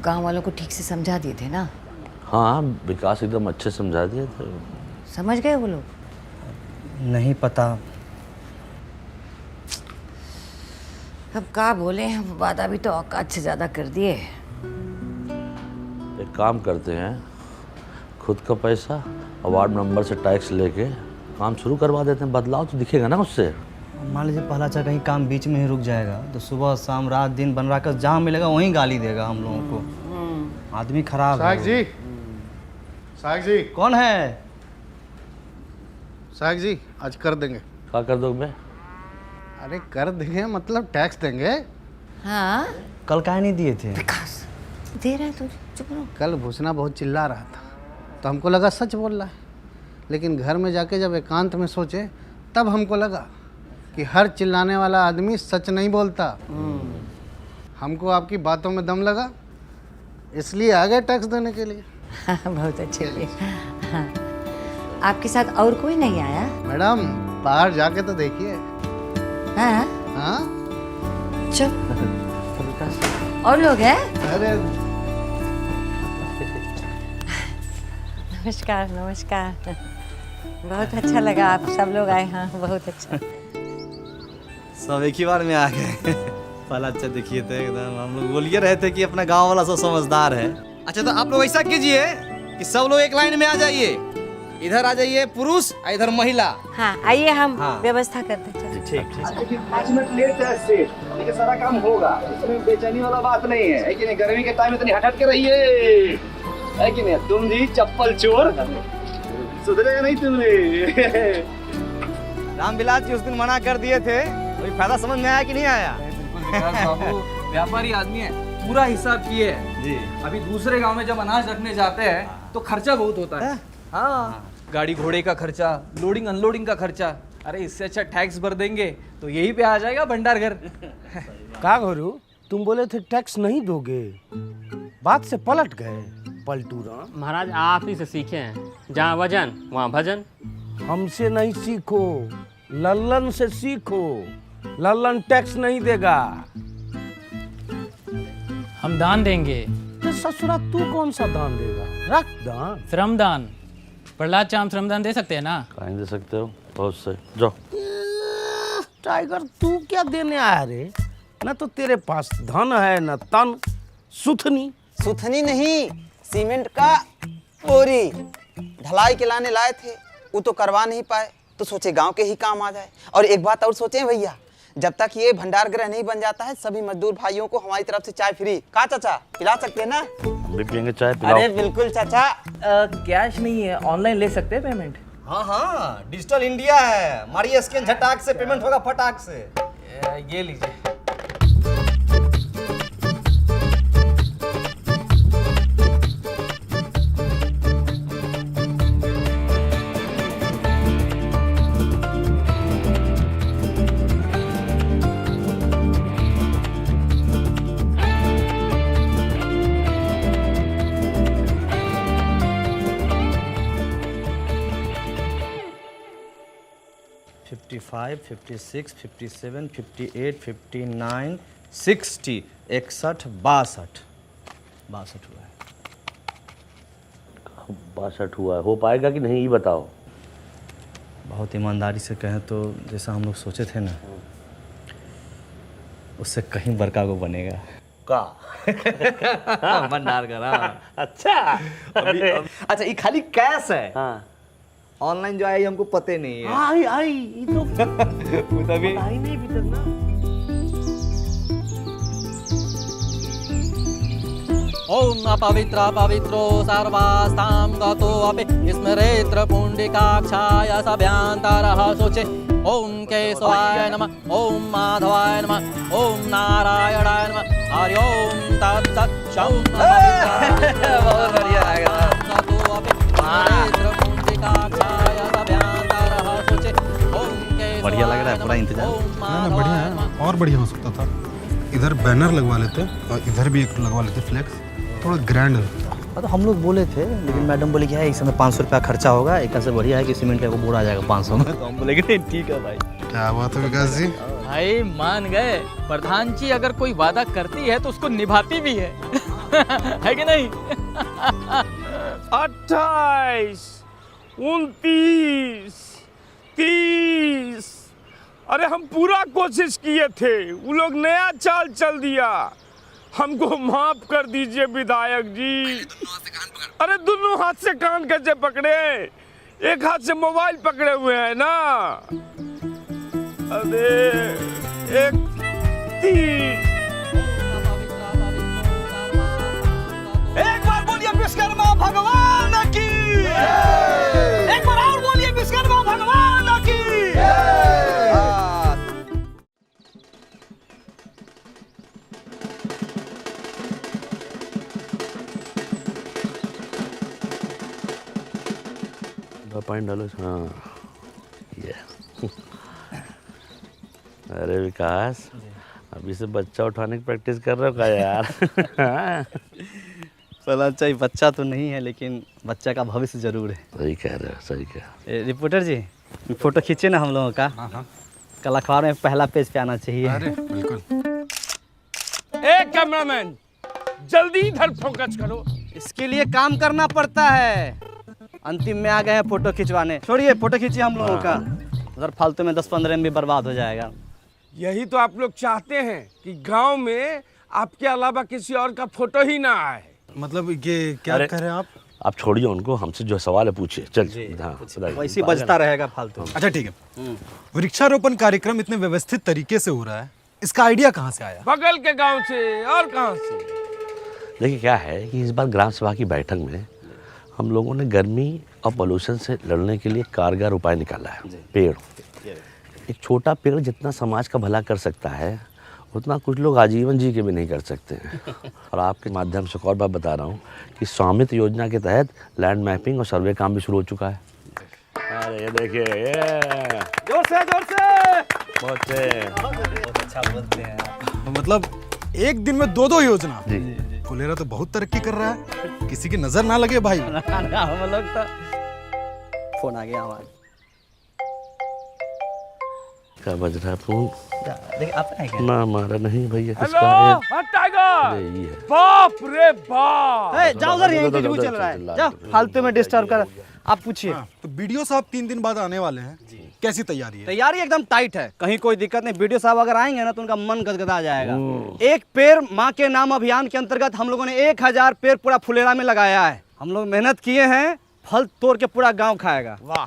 गांव वालों को ठीक से समझा दिए थे ना? हाँ, विकास एकदम अच्छे समझा दिए थे। समझ गए वो लोग? नहीं पता। अब क्या बोले, वादा भी तो औकात से ज्यादा कर दिए। एक काम करते हैं, खुद का पैसा और वार्ड नंबर से टैक्स लेके काम शुरू करवा देते हैं। बदलाव तो दिखेगा ना उससे। मान लीजिए पहला अच्छा कहीं काम बीच में ही रुक जाएगा तो सुबह शाम रात दिन बन रहा कर जहाँ मिलेगा वहीं गाली देगा हम लोगों को। आदमी खराब है। साहब जी कौन है? साहब जी आज कर देंगे। क्या कर दो मैं? अरे कर देंगे मतलब टैक्स देंगे। हाँ कल काहे नहीं दिए थे? विकास दे रहा है तो चुप रहो। कल भूसना बहुत चिल्ला रहा था तो हमको लगा सच बोल रहा है, लेकिन घर में जाके जब एकांत में सोचे तब हमको लगा कि हर चिल्लाने वाला आदमी सच नहीं बोलता। हमको आपकी बातों में दम लगा, इसलिए आ गए टैक्स देने के लिए। हाँ, बहुत अच्छे हुए। हाँ। आपके साथ और कोई नहीं आया? मैडम बाहर जाके तो देखिए। हाँ हाँ चल। और लोग हैं? अरे नमस्कार नमस्कार। बहुत अच्छा लगा आप सब लोग आए। हाँ बहुत अच्छा। सब एक ही बार में आ गए। पहला अच्छा देखिए थे एकदम, हम लोग बोलिए रहे थे कि अपना गांव वाला सब समझदार है। अच्छा तो आप लोग ऐसा कीजिए कि सब लोग एक लाइन में आ जाइए, इधर आ जाइए पुरुष और इधर महिला। हाँ आइए हम हाँ। व्यवस्था करते हैं। चलो। ठीक ठीक। 5 मिनट लेट है सेठ, लेकिन सारा काम होगा, इसमें बेचैनी वाला बात नहीं है कि नहीं? गर्मी के टाइम में इतनी हट के रहिए, है कि नहीं? तुम जी चप्पल चोर, सुधरेगा नहीं तुमने। रामविलास जी उस दिन मना कर दिए थे, कोई फायदा समझ में आया कि नहीं आया? बिल्कुल विकास बाबू व्यापारी आदमी है, पूरा हिसाब किए है जी। अभी दूसरे गांव में जब अनाज रखने जाते हैं तो खर्चा बहुत होता है। हाँ, गाड़ी घोड़े का खर्चा, लोडिंग अनलोडिंग का खर्चा। अरे इससे अच्छा टैक्स भर देंगे तो यही पे आ जाएगा भंडार घर। का घोरू, तुम बोले थे टैक्स नहीं दोगे, बात से पलट गए पलटू राम। महाराज आप ही से सीखे हैं, जहाँ वजन वहाँ भजन। हमसे नहीं सीखो, लल्लन से सीखो। लल्लन टैक्स नहीं देगा। हम दान देंगे। तो ससुरा तू कौन सा दान देगा? रख दान। श्रमदान। प्रहलाद चाम श्रमदान दे सकते हैं ना? कहीं दे सकते हो, बहुत सही। जाओ। टाइगर तू क्या देने आया रे? न तो तेरे पास धन है न तन। सुथनी सुथनी नहीं, सीमेंट का बोरी ढलाई के लाने लाए थे, वो तो करवा नहीं पाए तो सोचे गांव के ही काम आ जाए। और एक बात और सोचे भैया, जब तक ये भंडार गृह नहीं बन जाता है सभी मजदूर भाइयों को हमारी तरफ से चाय फ्री। कहा चाचा, पिला सकते हैं ना? हम भी पियेंगे चाय, पिलाओ। अरे बिल्कुल चाचा। कैश नहीं है, ऑनलाइन ले सकते हैं पेमेंट। हाँ हाँ, डिजिटल इंडिया है, मारिए स्कैन झटाक से पेमेंट होगा फटाक से। ये लीजिए। फाइव 56 57 58 59 60 61 62 हुआ है। 62 हुआ है, हो पाएगा कि नहीं ये बताओ। बहुत ईमानदारी से कहें तो जैसा हम लोग सोचे थे ना, उससे कहीं बड़का को बनेगा। का भंडार करा। अच्छा। अच्छा ये खाली कैश है। हाँ। ऑनलाइन जो आई हमको पते नहीं है। आई ये तो वो तभी आई नहीं भी तक ना। ओम अपवित्र पवित्रो सर्वास्तां गतो अपि स्मरेत्र पुण्डिकाक्षाय सभ्यांतरः शोचे। ओम केशवाय नमः, ओम माधवाय नमः, ओम नारायणाय नमः। हरि ओम तत्सत्। शं बहुत बढ़िया लगा। गतो अपि स्मरेत्र पुण्डिकाक्षाय सभ्यांतरः शोचे। ओम केशवाय बढ़िया लग रहा है, पूरा इंतजाम। ना बढ़िया है, और बढ़िया हो सकता था। इधर बैनर लगवा लेते और इधर भी एक लगवा लेते फ्लेक्स, थोड़ा ग्रैंड लगता। तो हम लोग बोले थे, लेकिन मैडम बोले कि है इस समय 500 रुपया खर्चा होगा, एक से बढ़िया है कि सीमेंट का बोरा आ जाएगा 500 में। तो हम बोले कि नहीं ठीक है भाई। क्या बात है विकास जी? भाई मान गए, प्रधान जी अगर कोई वादा करती है तो उसको निभाती भी है। है कि नहीं? 28, 29, 30। अरे हम पूरा कोशिश किए थे, वो लोग नया चाल चल दिया। हमको माफ कर दीजिए विधायक जी। अरे दोनों हाथ से कान कैसे पकड़े? एक हाथ से मोबाइल पकड़े हुए हैं ना। अरे एक 30। एक बार बोलिए विश्वकर्मा भगवान की। एक बार और बोलिए विश्वकर्मा भगवान की। पॉइंट डालो। हाँ ये अरे विकास, अभी से बच्चा उठाने की प्रैक्टिस कर रहे हो क्या यार? पहला अच्छा, बच्चा तो नहीं है लेकिन बच्चा का भविष्य जरूर है। सही कह रहे हो, सही कह। रिपोर्टर जी, फोटो खींचे ना हम लोगों का। कल अखबार में पहला पेज पे आना चाहिए। अरे बिल्कुल। ए कैमरामैन, जल्दी इधर फोकस करो। इसके लिए काम करना पड़ता है। अंतिम में आ गए हैं फोटो खिंचवाने। छोड़िए, फोटो खींचिए हम लोगों का। उधर फालतू में 10-15 MB बर्बाद हो जाएगा। यही तो आप लोग चाहते हैं कि गांव में आपके अलावा किसी और का फोटो ही ना आए। मतलब ये क्या कह रहे हैं आप छोड़िए उनको, हमसे जो सवाल है पूछिए। चल हाँ, वैसे बजता रहेगा फालतू। अच्छा ठीक है। वृक्षारोपण कार्यक्रम इतने व्यवस्थित तरीके से हो रहा है, इसका आइडिया कहाँ से आया? बगल के गांव से और कहाँ से? देखिए क्या है कि इस बार ग्राम सभा की बैठक में हम लोगों ने गर्मी और पोल्यूशन से लड़ने के लिए कारगर उपाय निकाला है। पेड़, एक छोटा पेड़ जितना समाज का भला कर सकता है उतना कुछ लोग आजीवन जी के भी नहीं कर सकते हैं। और आपके माध्यम से एक और बात बता रहा हूँ कि स्वामित्व योजना के तहत लैंड मैपिंग और सर्वे काम भी शुरू हो चुका है। अरे ये देखिए, ये जोर से बहुत अच्छा बोलते हैं। मतलब एक दिन में 2-2 योजना। जी। फुलेरा तो बहुत तरक्की कर रहा है, किसी की नजर ना लगे भाई। हम लोग तो फोन आ गया हमारा। क्या बज रहा है फोन? देखिए आपका है क्या? ना हमारा नहीं भैया, हेलो, किसका है? टाइगर। ये है। बाप रे बाप। जाओ उधर, यहीं इंटरव्यू चल रहा है। जाओ, फालतू में डिस्टर्ब कर। आप पूछिए। तो वीडियो साहब 3 दिन बाद आने वाले हैं, कैसी तैयारी है? तैयारी एकदम टाइट है, कहीं कोई दिक्कत नहीं। वीडियो साहब अगर आएंगे ना तो उनका मन गदगदा जाएगा। एक पेड़ माँ के नाम अभियान के अंतर्गत हम लोगों ने 1000 पेड़ पूरा फुलेरा में लगाया है। हम लोग मेहनत किए हैं, फल तोड़ के पूरा गांव खाएगा। वाह,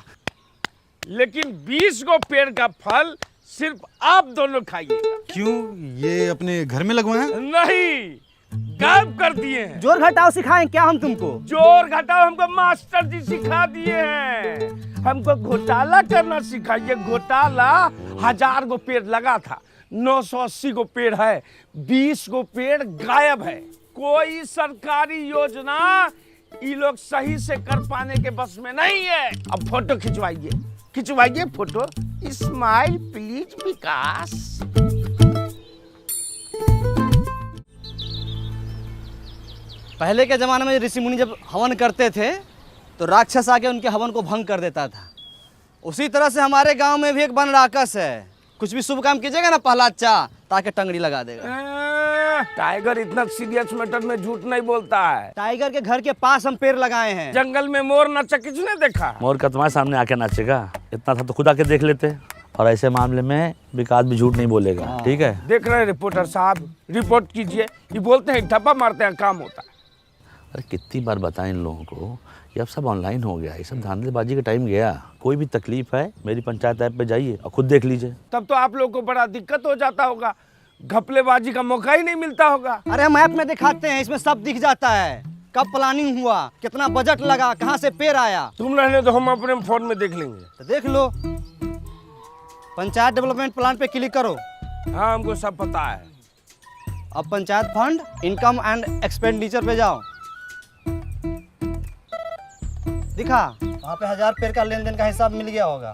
लेकिन 20 गो पेड़ का फल सिर्फ आप दोनों खाइएगा। क्यों, ये अपने घर में लगवाए हैं? नहीं, गायब कर दिए हैं। जोर घटाओ सिखाएं क्या हम तुमको? जोर घटाओ हमको मास्टर जी सिखा दिए हैं। हमको घोटाला करना सिखाइए। घोटाला 1000 गो पेड़ लगा था, 980 गो पेड़ है, 20 गो पेड़ गायब है। कोई सरकारी योजना ये लोग सही से कर पाने के बस में नहीं है। अब फोटो खिंचवाइए, खिंचवाइए फोटो। स्माइल प्लीज विकास। पहले के जमाने में ऋषि मुनि जब हवन करते थे तो राक्षस आके उनके हवन को भंग कर देता था। उसी तरह से हमारे गांव में भी एक वन राक्षस है। कुछ भी शुभ काम कीजिएगा ना पहला चा ताकि टंगड़ी लगा देगा। टाइगर इतना सीरियस मैटर में झूठ नहीं बोलता है। टाइगर के घर के पास हम पेड़ लगाए हैं। जंगल में मोर नाचा किसने देखा? मोर का तुम्हारे सामने आके नाचेगा? इतना था तो खुद आके देख लेते। और ऐसे मामले में विकास भी झूठ नहीं बोलेगा। ठीक है, देख रहे हैं रिपोर्टर साहब, रिपोर्ट कीजिए। ये बोलते हैं ठप्पा मारते हैं, काम होता है। अरे कितनी बार बताएं इन लोगों को, ये अब सब ऑनलाइन हो गया, ये सब धांधलेबाजी का टाइम गया। कोई भी तकलीफ है मेरी पंचायत ऐप पे जाइए और खुद देख लीजिए। तब तो आप लोग को बड़ा दिक्कत हो जाता होगा, घपलेबाजी का मौका ही नहीं मिलता होगा। अरे हम ऐप में दिखाते हैं, इसमें सब दिख जाता है। कब प्लानिंग हुआ, कितना बजट लगा, कहाँ से पेड़ आया। तुम रहने तो हम अपने फोन में देख लेंगे। तो देख लो, पंचायत डेवलपमेंट प्लान पे क्लिक करो। हाँ, हमको सब पता है। अब panchayat fund income and expenditure पे जाओ। दिखा वहाँ पे 1000 पेड़ का लेन देन का हिसाब मिल गया होगा।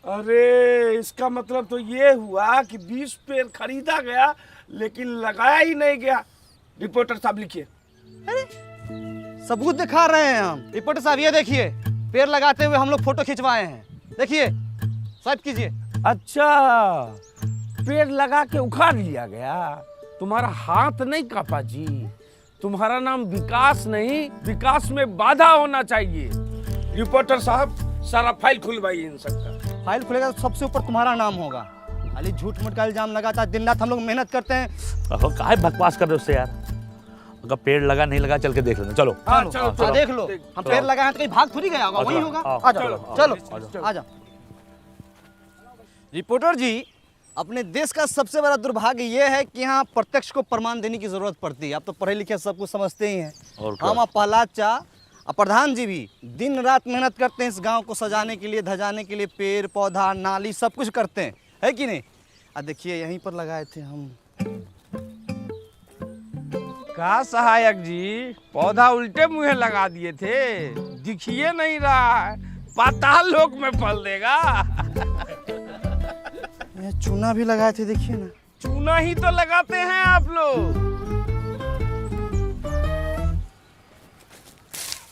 अरे इसका मतलब तो ये हुआ कि 20 पेड़ खरीदा गया लेकिन लगाया ही नहीं गया। रिपोर्टर साहब लिखिए। अरे सबूत दिखा रहे हैं हम। रिपोर्टर साहब ये देखिए, पेड़ लगाते हुए हम लोग फोटो खिंचवाए हैं। देखिए, स्वाइप कीजिए। अच्छा, पेड़ लगा के उखाड़ लिया गया। तुम्हारा हाथ नहीं कापा जी? तुम्हारा नाम विकास नहीं, विकास में बाधा होना चाहिए। रिपोर्टर साहब, सारा फाइल खुलवाइए इन सबका। फाइल खुलेगा तो सबसे ऊपर तुम्हारा नाम होगा। खाली झूठ मूठ का इल्जाम लगाता है, दिन रात हम लोग मेहनत करते हैं। काहे बकवास कर रहे हो उससे यार? अगर पेड़ लगा नहीं लगा चल के देख लेना। चलो चलो देख लो, हम पेड़ लगाए हैं तो कहीं भाग थोड़ी गया होगा, वही होगा। आ जाओ, चलो आ जाओ। रिपोर्टर जी, अपने देश का सबसे बड़ा दुर्भाग्य ये है कि यहाँ प्रत्यक्ष को प्रमाण देने की जरूरत पड़ती है। आप तो पढ़े लिखे सब कुछ समझते ही हैं। हम प्रहलाद चा और प्रधान जी भी दिन रात मेहनत करते हैं इस गांव को सजाने के लिए, धजाने के लिए। पेड़ पौधा नाली सब कुछ करते हैं, है कि नहीं? देखिए यहीं पर लगाए थे हम। का सहायक जी, पौधा उल्टे मुंह लगा दिए थे, दिखिए नहीं रहा है, पाताल लोक में फल देगा। चूना भी लगाए थे, देखिए ना। चूना ही तो लगाते हैं आप लोग।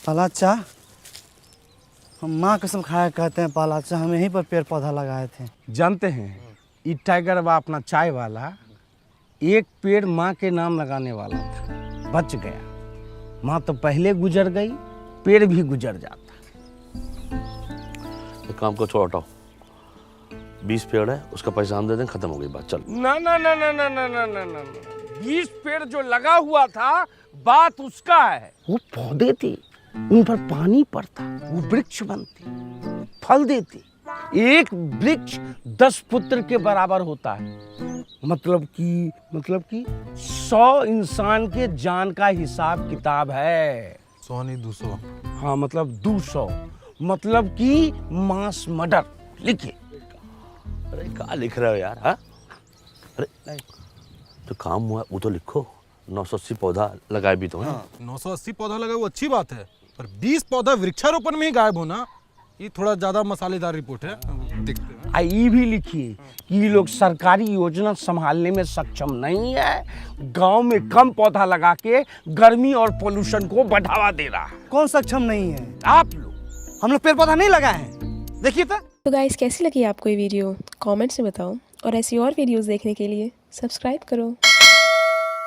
प्रहलाद चा, हम माँ कसम खाया कहते हैं प्रहलाद चा, हम यहीं पर पेड़ पौधा लगाए थे। जानते हैं, ये टाइगर बा अपना चाय वाला एक पेड़ माँ के नाम लगाने वाला था, बच गया। माँ तो पहले गुजर गई, पेड़ भी गुजर जाता। काम को छोड़ हटाओ। 20 पेड़ है, उसका पैसा हम दे दें, खत्म हो गई बात। चल। ना ना ना ना ना ना ना ना ना 20 पेड़ जो लगा हुआ था, बात उसका है। वो पौधे थे, उन पर पानी पड़ता, वो वृक्ष बनते, फल देते। एक वृक्ष 10 पुत्र के बराबर होता है। मतलब कि 100 इंसान के जान का हिसाब किताब है। 100 नहीं 200। हाँ, मतलब 200, मतलब कि मास मर्डर। लिखिए। अरे क्या लिख रहे हो यार? हाँ, अरे तो काम हुआ वो तो लिखो। 980 पौधा लगाए भी तो हैं। 980 पौधा लगाए वो अच्छी बात है, पर 20 पौधा वृक्षारोपण में ही गायब होना, ये थोड़ा ज्यादा मसालेदार रिपोर्ट है। देखते हैं। ये भी लिखिए कि ये लोग सरकारी योजना संभालने में सक्षम नहीं है, गांव में कम पौधा लगा के गर्मी और पोल्यूशन को बढ़ावा दे रहा है। कौन सक्षम नहीं है? आप लोग। हम लोग पेड़ पौधा नहीं लगाए हैं, देखिए तो गाइस, कैसी लगी आपको ये वीडियो? कमेंट्स में बताओ, और ऐसी और वीडियोस देखने के लिए सब्सक्राइब करो।